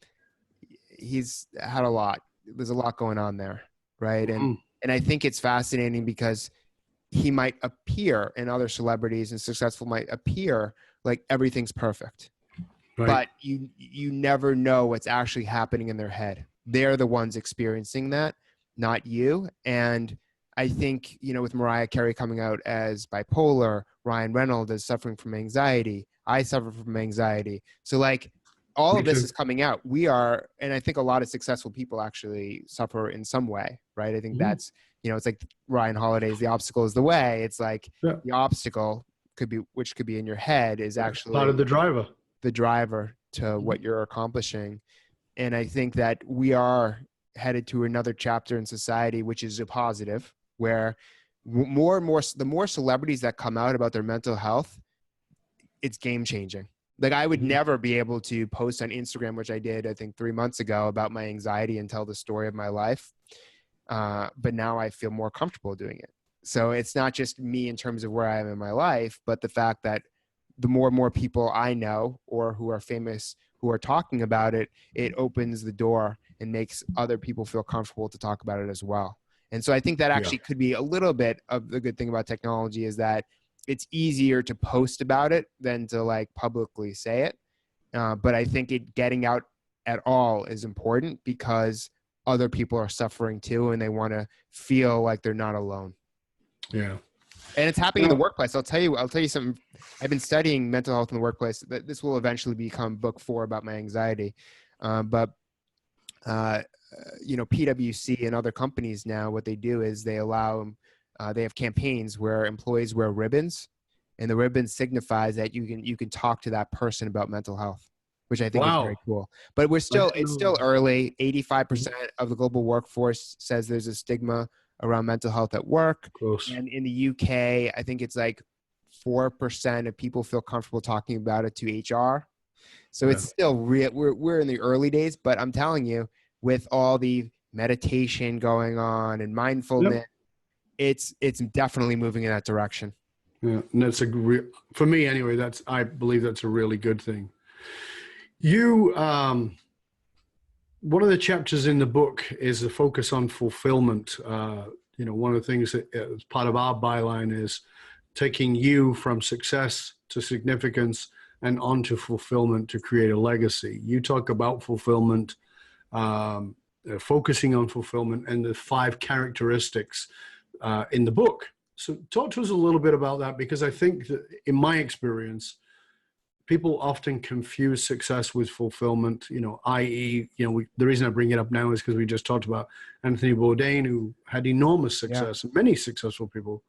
he's had a lot. There's a lot going on there. Right. And I think it's fascinating because he might appear, and other celebrities and successful might appear like everything's perfect. Right. But you never know what's actually happening in their head. They're the ones experiencing that, not you. And I think, with Mariah Carey coming out as bipolar, Ryan Reynolds is suffering from anxiety. I suffer from anxiety. So like all of this is coming out. And I think a lot of successful people actually suffer in some way, right? I think that's, it's like Ryan Holiday's The Obstacle is the Way. It's like the obstacle which could be in your head, is actually part of the driver to what you're accomplishing. And I think that we are headed to another chapter in society, which is a positive, where the more celebrities that come out about their mental health, it's game changing. Like I would never be able to post on Instagram, which I did, I think 3 months ago, about my anxiety and tell the story of my life. But now I feel more comfortable doing it. So it's not just me in terms of where I am in my life, but the fact that the more and more people I know or who are famous who are talking about it, it opens the door and makes other people feel comfortable to talk about it as well. And so I think that actually could be a little bit of the good thing about technology, is that it's easier to post about it than to like publicly say it. But I think getting out at all is important because other people are suffering too, and they want to feel like they're not alone. Yeah. And it's happening in the workplace. I'll tell you something. I've been studying mental health in the workplace. This will eventually become book 4 about my anxiety. But PwC and other companies now, what they do is they have campaigns where employees wear ribbons, and the ribbon signifies that you can talk to that person about mental health, which I think is very cool. But it's still early. 85% of the global workforce says there's a stigma around mental health at work. And in the UK, I think it's like 4% of people feel comfortable talking about it to HR. So it's still real. We're in the early days, but I'm telling you, with all the meditation going on and mindfulness, it's definitely moving in that direction. Yeah, and that's for me anyway. I believe that's a really good thing. You, one of the chapters in the book is the focus on fulfillment. One of the things that as part of our byline is taking you from success to significance and onto fulfillment to create a legacy. You talk about fulfillment, focusing on fulfillment, and the 5 characteristics in the book. So talk to us a little bit about that, because I think that in my experience, people often confuse success with fulfillment, i.e., the reason I bring it up now is because we just talked about Anthony Bourdain, who had enormous success, and many successful people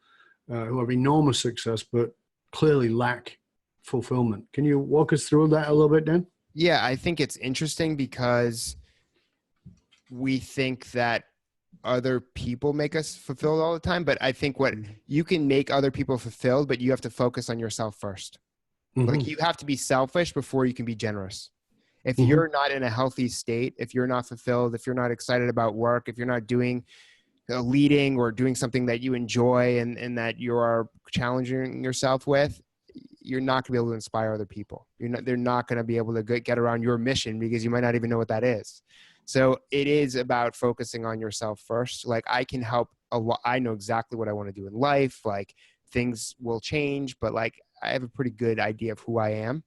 who have enormous success, but clearly lack fulfillment. Can you walk us through that a little bit, Dan? Yeah, I think it's interesting because we think that other people make us fulfilled all the time, but I think you can make other people fulfilled, but you have to focus on yourself first. Like you have to be selfish before you can be generous. If you're not in a healthy state, if you're not fulfilled, if you're not excited about work, if you're not doing leading or doing something that you enjoy and that you are challenging yourself with, you're not going to be able to inspire other people. They're not going to be able to get around your mission because you might not even know what that is. So it is about focusing on yourself first. Like I can help a lot. I know exactly what I want to do in life. Like things will change, but like I have a pretty good idea of who I am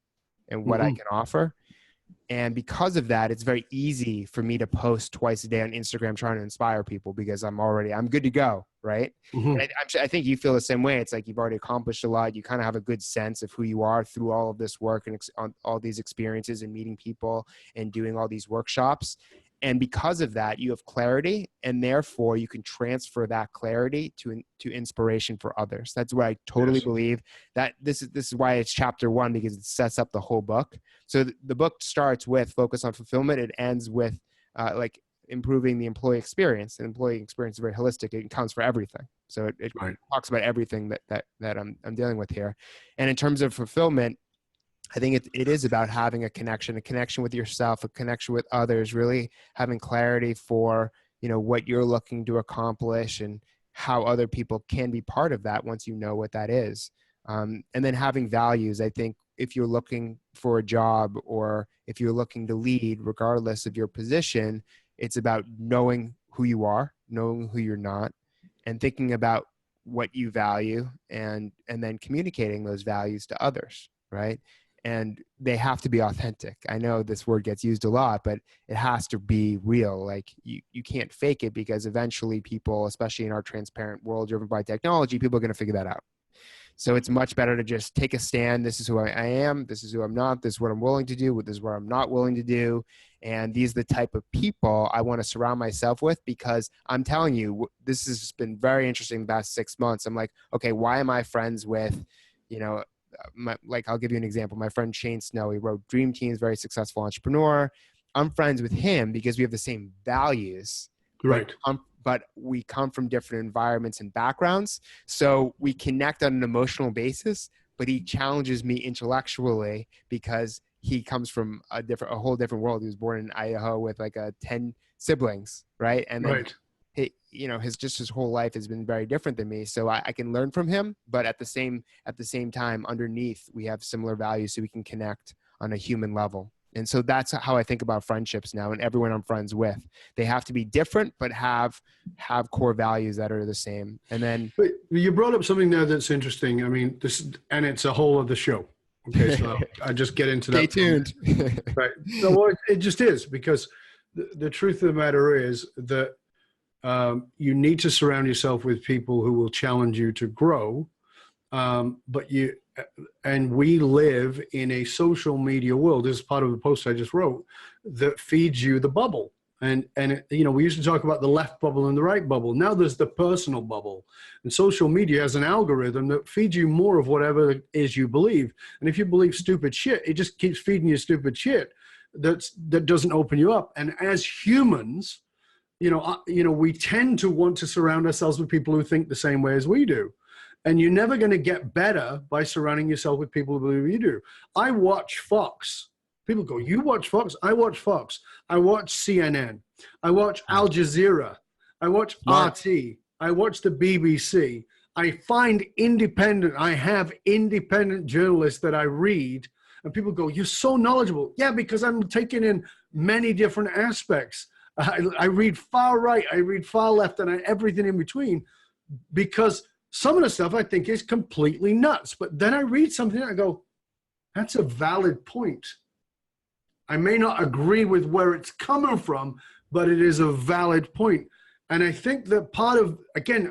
and what I can offer. And because of that, it's very easy for me to post twice a day on Instagram trying to inspire people because I'm good to go, right? And I think you feel the same way. It's like you've already accomplished a lot. You kind of have a good sense of who you are through all of this work and all these experiences and meeting people and doing all these workshops. And because of that, you have clarity, and therefore you can transfer that clarity to inspiration for others. That's why I totally believe that this is why it's chapter 1, because it sets up the whole book. So the book starts with focus on fulfillment. It ends with like improving the employee experience. And employee experience is very holistic. It counts for everything. So it talks about everything that I'm dealing with here. And in terms of fulfillment, I think it is about having a connection with yourself, a connection with others, really having clarity for, what you're looking to accomplish and how other people can be part of that once you know what that is. And then having values. I think if you're looking for a job or if you're looking to lead, regardless of your position, it's about knowing who you are, knowing who you're not, and thinking about what you value and then communicating those values to others, right? And they have to be authentic. I know this word gets used a lot, but it has to be real. Like you can't fake it, because eventually people, especially in our transparent world driven by technology, people are going to figure that out. So it's much better to just take a stand. This is who I am. This is who I'm not. This is what I'm willing to do. This is what I'm not willing to do. And these are the type of people I want to surround myself with, because I'm telling you, this has been very interesting the past 6 months. I'm like, okay, why am I friends with, I'll give you an example. My friend Shane Snow, he wrote Dream Team's very successful entrepreneur. I'm friends with him because we have the same values. Right. But we come from different environments and backgrounds. So we connect on an emotional basis, but he challenges me intellectually because he comes from a whole different world. He was born in Idaho with 10 siblings, right? And then his whole life has been very different than me. So I can learn from him, but at the same time, underneath, we have similar values, so we can connect on a human level. And so that's how I think about friendships now, and everyone I'm friends with. They have to be different, but have core values that are the same. And then you brought up something there that's interesting. I mean, it's a whole other show. Okay, so I just get into that. Stay tuned. Right. So well, it just is, because the truth of the matter is that you need to surround yourself with people who will challenge you to grow. And we live in a social media world. This is part of the post I just wrote, that feeds you the bubble. And we used to talk about the left bubble and the right bubble. Now there's the personal bubble. And social media has an algorithm that feeds you more of whatever it is you believe. And if you believe stupid shit, it just keeps feeding you stupid shit that doesn't open you up. And as humans, we tend to want to surround ourselves with people who think the same way as we do. And you're never going to get better by surrounding yourself with people who believe you do. I watch Fox. People go, you watch Fox? I watch Fox. I watch CNN. I watch Al Jazeera. I watch RT. I watch the BBC. I have independent journalists that I read. And people go, you're so knowledgeable. Yeah, because I'm taking in many different aspects. I read far right. I read far left, and everything in between, because some of the stuff I think is completely nuts. But then I read something and I go, that's a valid point. I may not agree with where it's coming from, but it is a valid point. And I think that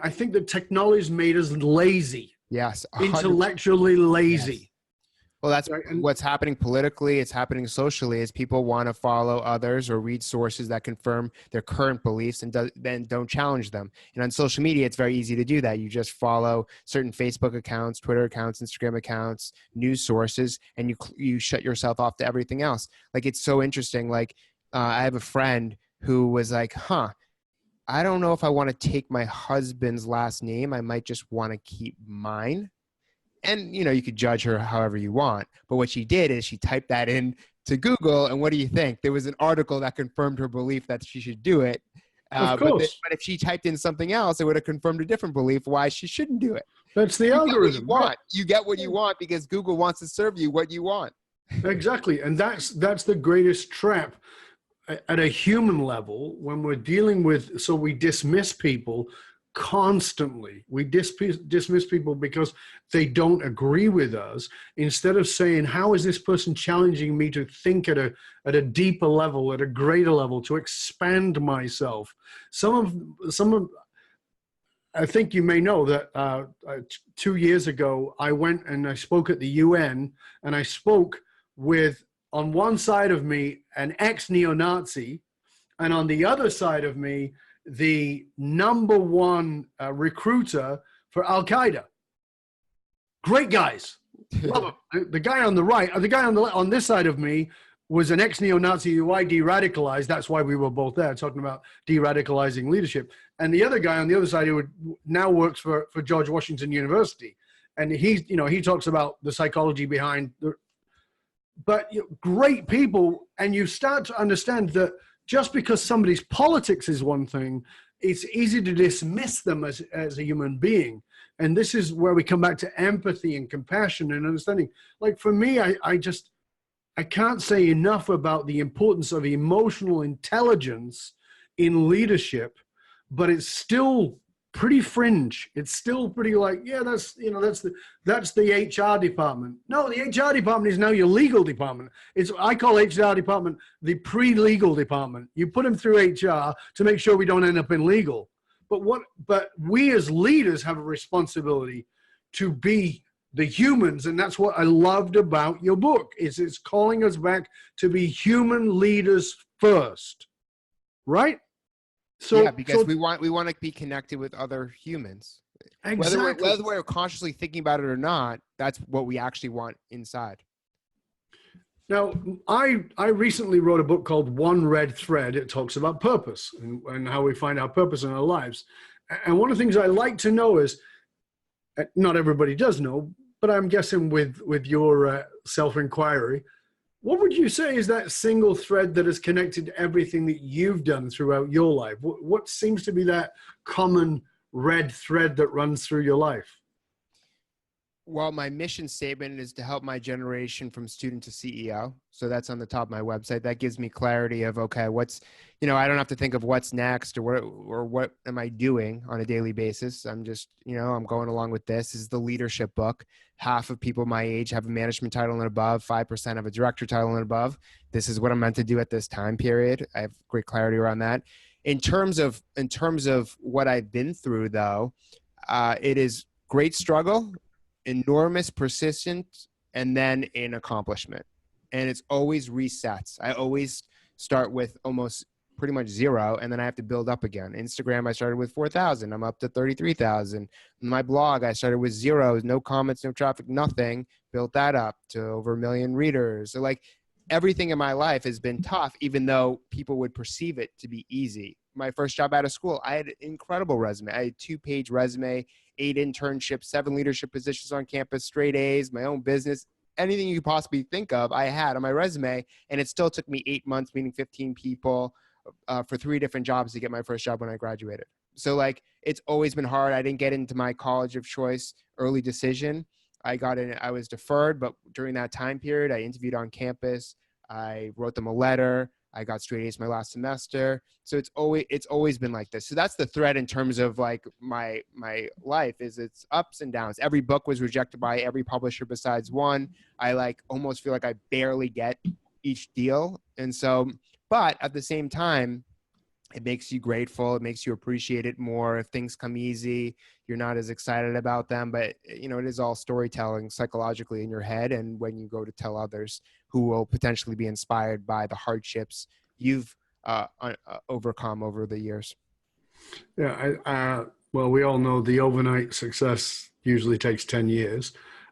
I think that technology's made us lazy. Yes. 100%. Intellectually lazy. Yes. Well, that's what's happening politically. It's happening socially, is people want to follow others or read sources that confirm their current beliefs and then don't challenge them. And on social media, it's very easy to do that. You just follow certain Facebook accounts, Twitter accounts, Instagram accounts, news sources, and you shut yourself off to everything else. It's so interesting. I have a friend who was like, I don't know if I want to take my husband's last name. I might just want to keep mine. And, you could judge her however you want. But what she did is she typed that in to Google. And what do you think? There was an article that confirmed her belief that she should do it. Of course. But if she typed in something else, it would have confirmed a different belief why she shouldn't do it. That's the algorithm. You get what you want because Google wants to serve you what you want. Exactly. And that's the greatest trap at a human level when we're dealing with, so we dismiss people constantly. We dismiss people because they don't agree with us, instead of saying, how is this person challenging me to think at a deeper level, at a greater level, to expand myself. I think you may know that 2 years ago, I went and I spoke at the UN, and I spoke with, on one side of me, an ex-neo-Nazi, and on the other side of me, the #1 recruiter for Al-Qaeda. Great guys. Love them. The guy on the right, the guy on this side of me was an ex-neo-Nazi who I de-radicalized. That's why we were both there, talking about de-radicalizing leadership. And the other guy on the other side who now works for George Washington University. And he talks about the psychology behind but great people, and you start to understand that just because somebody's politics is one thing, it's easy to dismiss them as a human being. And this is where we come back to empathy and compassion and understanding. Like for me, I can't say enough about the importance of emotional intelligence in leadership, but it's still pretty fringe. It's still pretty like, yeah, that's the HR department. No, the HR department is now your legal department. I call HR department the pre-legal department. You put them through HR to make sure we don't end up in legal. But we as leaders have a responsibility to be the humans, and that's what I loved about your book. It's calling us back to be human leaders first, right? So yeah, because we want to be connected with other humans. Exactly. Whether we're consciously thinking about it or not, that's what we actually want inside. Now, I recently wrote a book called One Red Thread. It talks about purpose and how we find our purpose in our lives. And one of the things I like to know is, not everybody does know, but I'm guessing with your self-inquiry, what would you say is that single thread that has connected everything that you've done throughout your life? What seems to be that common red thread that runs through your life? Well, my mission statement is to help my generation from student to CEO. So that's on the top of my website. That gives me clarity of, okay, I don't have to think of what's next or what am I doing on a daily basis. I'm just, I'm going along with this. This is the leadership book. Half of people my age have a management title and above, 5% have a director title and above. This is what I'm meant to do at this time period. I have great clarity around that. In terms of what I've been through though, it is great struggle, enormous persistence, and then an accomplishment. And it's always resets. I always start with almost pretty much zero, and then I have to build up again. Instagram, I started with 4,000. I'm up to 33,000. My blog, I started with zero, no comments, no traffic, nothing. Built that up to over 1 million readers. So like everything in my life has been tough, even though people would perceive it to be easy. My first job out of school, I had an incredible resume. I had a 2-page resume, 8 internships, 7 leadership positions on campus, straight A's, my own business, anything you could possibly think of, I had on my resume. And it still took me 8 months, meeting 15 people for 3 different jobs to get my first job when I graduated. So like, it's always been hard. I didn't get into my college of choice, early decision. I got in, I was deferred, but during that time period, I interviewed on campus. I wrote them a letter. I got straight A's my last semester. So it's always been like this. So that's the thread in terms of like my life is it's ups and downs. Every book was rejected by every publisher besides one. I like almost feel like I barely get each deal. And so, but at the same time, it makes you grateful. It makes you appreciate it more. If things come easy, you're not as excited about them, but it is all storytelling psychologically in your head. And when you go to tell others who will potentially be inspired by the hardships you've overcome over the years. Yeah. Well, we all know the overnight success usually takes 10 years.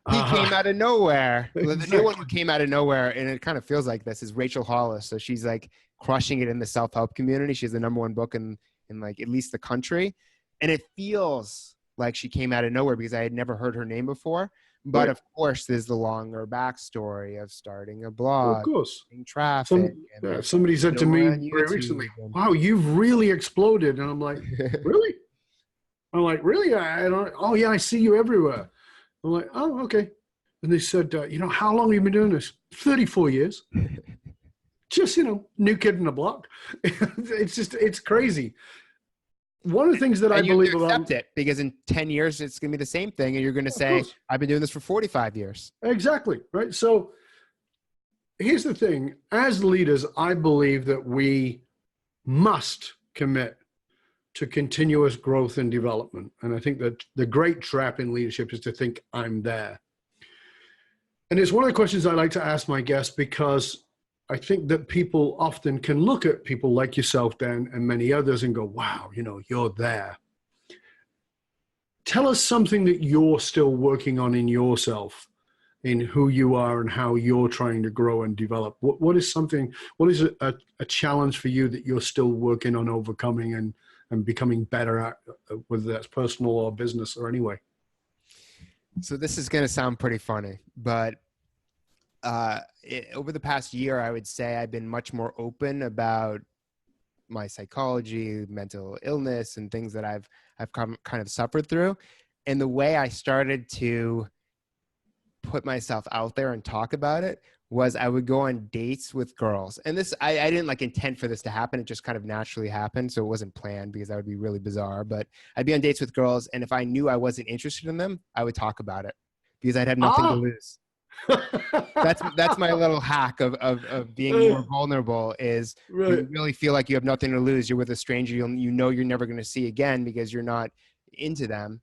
He came out of nowhere. Exactly. The new one who came out of nowhere, and it kind of feels like this, is Rachel Hollis. So she's like crushing it in the self-help community. She's the #1 book in like at least the country. And it feels like she came out of nowhere because I had never heard her name before. But Right. of course, there's the longer backstory of starting a blog, Of course. traffic. Somebody said to me very recently, wow, you've really exploded. And I'm like, really? I'm like, really? I don't, oh yeah, I see you everywhere. I'm like, oh, okay. And they said, how long have you been doing this? 34 years. Just, new kid in the block. It's crazy. One of the things that I believe about accept it, because in 10 years, it's going to be the same thing. And you're going to say, I've been doing this for 45 years. Exactly. Right. So here's the thing. As leaders, I believe that we must commit to continuous growth and development. And I think that the great trap in leadership is to think I'm there. And it's one of the questions I like to ask my guests, because I think that people often can look at people like yourself, Dan, and many others and go, wow, you're there. Tell us something that you're still working on in yourself, in who you are and how you're trying to grow and develop. What is a challenge for you that you're still working on overcoming and becoming better at, whether that's personal or business or anyway? So this is going to sound pretty funny, but over the past year, I would say I've been much more open about my psychology, mental illness, and things that I've kind of suffered through. And the way I started to put myself out there and talk about it was I would go on dates with girls. And this, I didn't like intend for this to happen. It just kind of naturally happened. So it wasn't planned because that would be really bizarre, but I'd be on dates with girls. And if I knew I wasn't interested in them, I would talk about it because I'd have nothing to lose. That's my little hack of being more vulnerable is you really feel like you have nothing to lose. You're with a stranger you know you're never going to see again because you're not into them.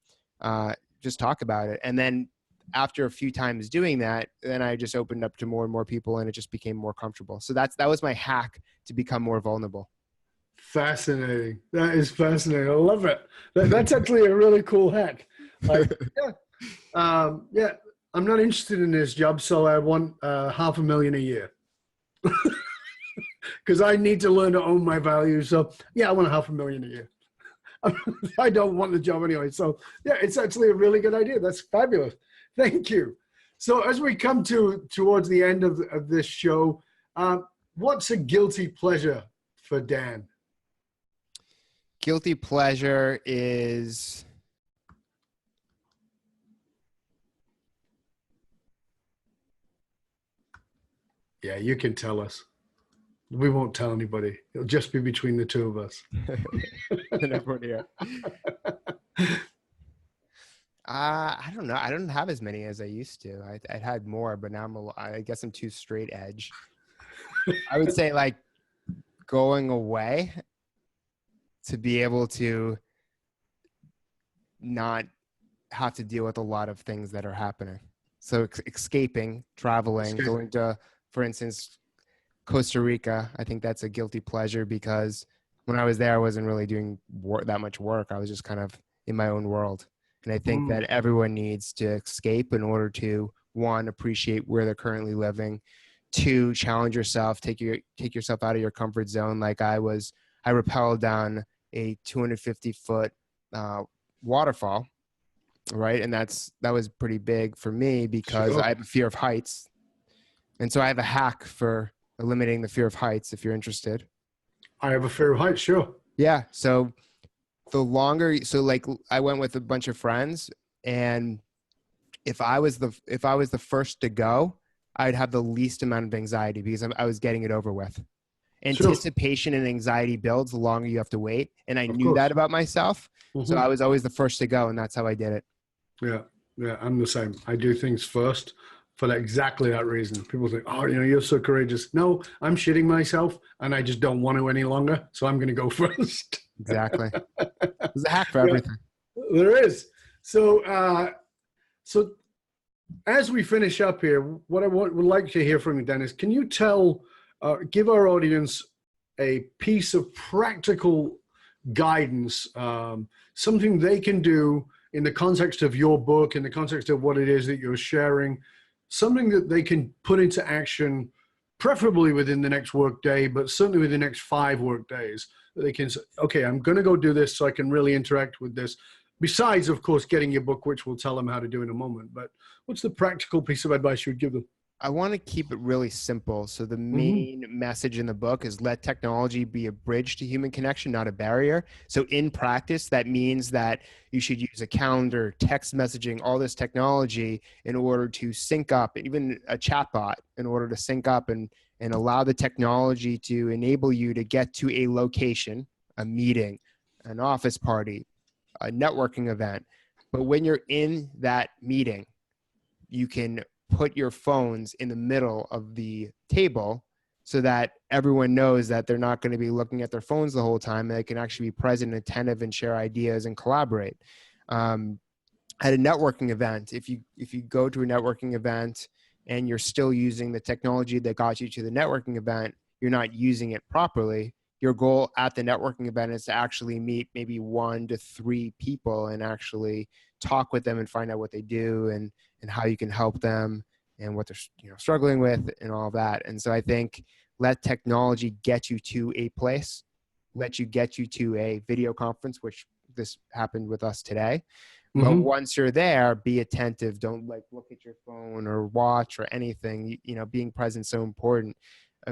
Just talk about it. And then after a few times doing that, then I just opened up to more and more people and it just became more comfortable. So that was my hack to become more vulnerable. Fascinating. That is fascinating. I love it. That's actually a really cool hack. Like, yeah. I'm not interested in this job, so I want $500,000 a year because I need to learn to own my value. So yeah, I want $500,000 a year. I don't want the job anyway. So yeah, it's actually a really good idea. That's fabulous. Thank you. So as we come towards the end of this show, what's a guilty pleasure for Dan? Guilty pleasure is... Yeah, you can tell us. We won't tell anybody. It'll just be between the two of us. And everyone here. I don't know. I don't have as many as I used to. I had more, but now I guess I'm too straight edge. I would say like going away to be able to not have to deal with a lot of things that are happening. So escaping, traveling, going to, for instance, Costa Rica. I think that's a guilty pleasure because when I was there, I wasn't really doing that much work. I was just kind of in my own world. And I think that everyone needs to escape in order to, one, appreciate where they're currently living, two, challenge yourself, take yourself out of your comfort zone. Like I rappelled down a 250-foot waterfall, right? And that was pretty big for me because I have a fear of heights. And so I have a hack for eliminating the fear of heights if you're interested. I have a fear of heights, sure. Yeah. So like I went with a bunch of friends, and if I was the first to go, I'd have the least amount of anxiety because I was getting it over with. Anticipation and anxiety builds the longer you have to wait. And I knew that about myself. So I was always the first to go, and that's how I did it. Yeah. Yeah. I'm the same. I do things first for exactly that reason. People think, oh, you're so courageous. No, I'm shitting myself and I just don't want to any longer. So I'm going to go first. Exactly. There's a hack for everything. There is. So, so as we finish up here, what I would like to hear from you, Dennis, can you give our audience a piece of practical guidance, something they can do in the context of your book, in the context of what it is that you're sharing, something that they can put into action, preferably within the next work day, but certainly within the next 5 work days, that they can say, okay, I'm going to go do this so I can really interact with this. Besides, of course, getting your book, which we'll tell them how to do in a moment. But what's the practical piece of advice you would give them? I want to keep it really simple. So the main message in the book is let technology be a bridge to human connection, not a barrier. So in practice, that means that you should use a calendar, text messaging, all this technology in order to sync up, even a chatbot in order to sync up and allow the technology to enable you to get to a location, a meeting, an office party, a networking event. But when you're in that meeting, you can put your phones in the middle of the table so that everyone knows that they're not going to be looking at their phones the whole time. They can actually be present and attentive and share ideas and collaborate. At a networking event, if you go to a networking event and you're still using the technology that got you to the networking event, you're not using it properly. Your goal at the networking event is to actually meet maybe 1 to 3 people and actually talk with them and find out what they do and how you can help them and what they're struggling with and all that. And so I think let technology get you to a place, get you to a video conference, which this happened with us today. But once you're there, be attentive. Don't like look at your phone or watch or anything. Being present is so important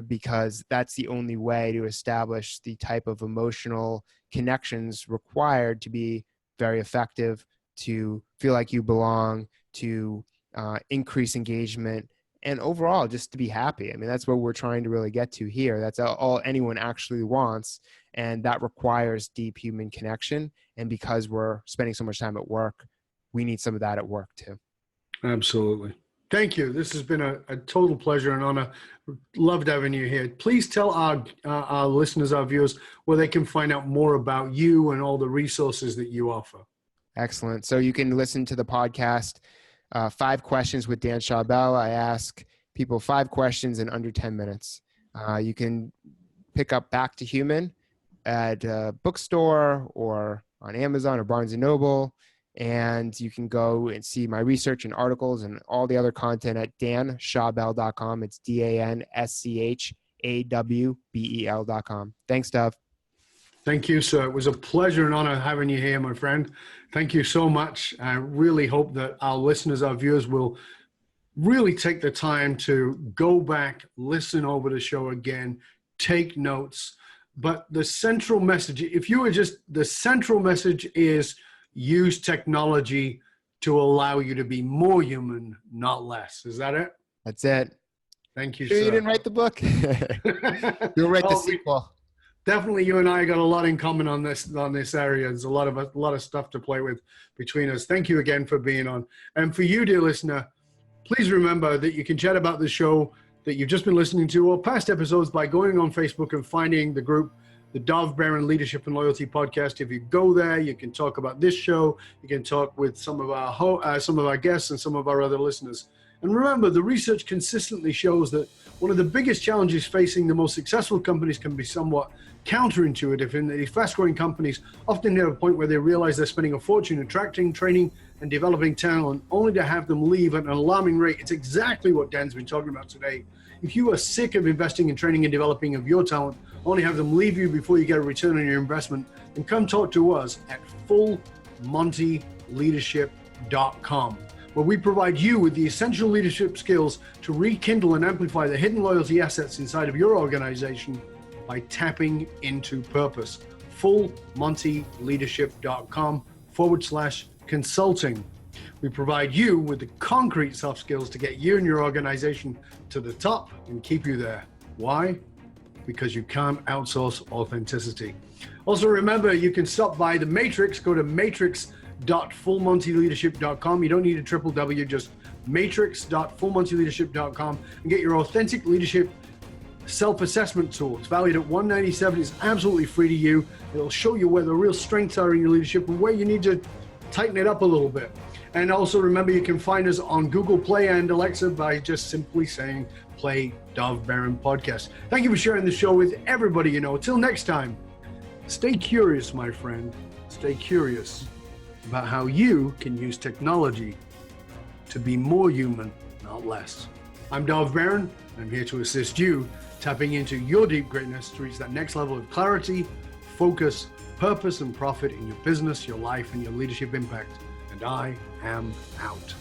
because that's the only way to establish the type of emotional connections required to be very effective, to feel like you belong, to increase engagement, and overall just to be happy. I mean, that's what we're trying to really get to here. That's all anyone actually wants. And that requires deep human connection. And because we're spending so much time at work, we need some of that at work too. Absolutely. Thank you. This has been a total pleasure and honor. Loved having you here. Please tell our listeners, our viewers, where they can find out more about you and all the resources that you offer. Excellent. So you can listen to the podcast, 5 Questions with Dan Schawbel. I ask people 5 questions in under 10 minutes. You can pick up Back to Human at a bookstore or on Amazon or Barnes & Noble. And you can go and see my research and articles and all the other content at danschawbel.com. It's DANSCHAWBEL.com. Thanks, Dov. Thank you, sir. It was a pleasure and honor having you here, my friend. Thank you so much. I really hope that our listeners, our viewers will really take the time to go back, listen over the show again, take notes. But the central message, the central message is use technology to allow you to be more human, not less. Is that it? That's it. Thank you, sure sir. You didn't write the book. You'll write the sequel. Definitely, you and I got a lot in common on this area. There's a lot of stuff to play with between us. Thank you again for being on. And for you, dear listener, please remember that you can chat about the show that you've just been listening to or past episodes by going on Facebook and finding the group, the Dov Baron Leadership and Loyalty Podcast. If you go there, you can talk about this show. You can talk with some of our guests and some of our other listeners. And remember, the research consistently shows that one of the biggest challenges facing the most successful companies can be somewhat counterintuitive, in that these fast-growing companies often hit a point where they realize they're spending a fortune attracting, training, and developing talent, only to have them leave at an alarming rate. It's exactly what Dan's been talking about today. If you are sick of investing in training and developing of your talent, only have them leave you before you get a return on your investment, then come talk to us at fullmontyleadership.com, where we provide you with the essential leadership skills to rekindle and amplify the hidden loyalty assets inside of your organization by tapping into purpose. fullmontyleadership.com/consulting. We provide you with the concrete soft skills to get you and your organization to the top and keep you there. Why? Because you can't outsource authenticity. Also remember, you can stop by the Matrix. Go to matrix.fullmontyleadership.com. You don't need a www, just matrix.fullmontyleadership.com and get your authentic leadership self-assessment tool. It's valued at $197. It's absolutely free to you. It'll show you where the real strengths are in your leadership and where you need to tighten it up a little bit. And also remember, you can find us on Google Play and Alexa by just simply saying, play Dov Baron Podcast. Thank you for sharing the show with everybody you know. Till next time, stay curious, my friend. Stay curious about how you can use technology to be more human, not less. I'm Dov Baron. I'm here to assist you tapping into your deep greatness to reach that next level of clarity, focus, purpose, and profit in your business, your life, and your leadership impact. And I am out.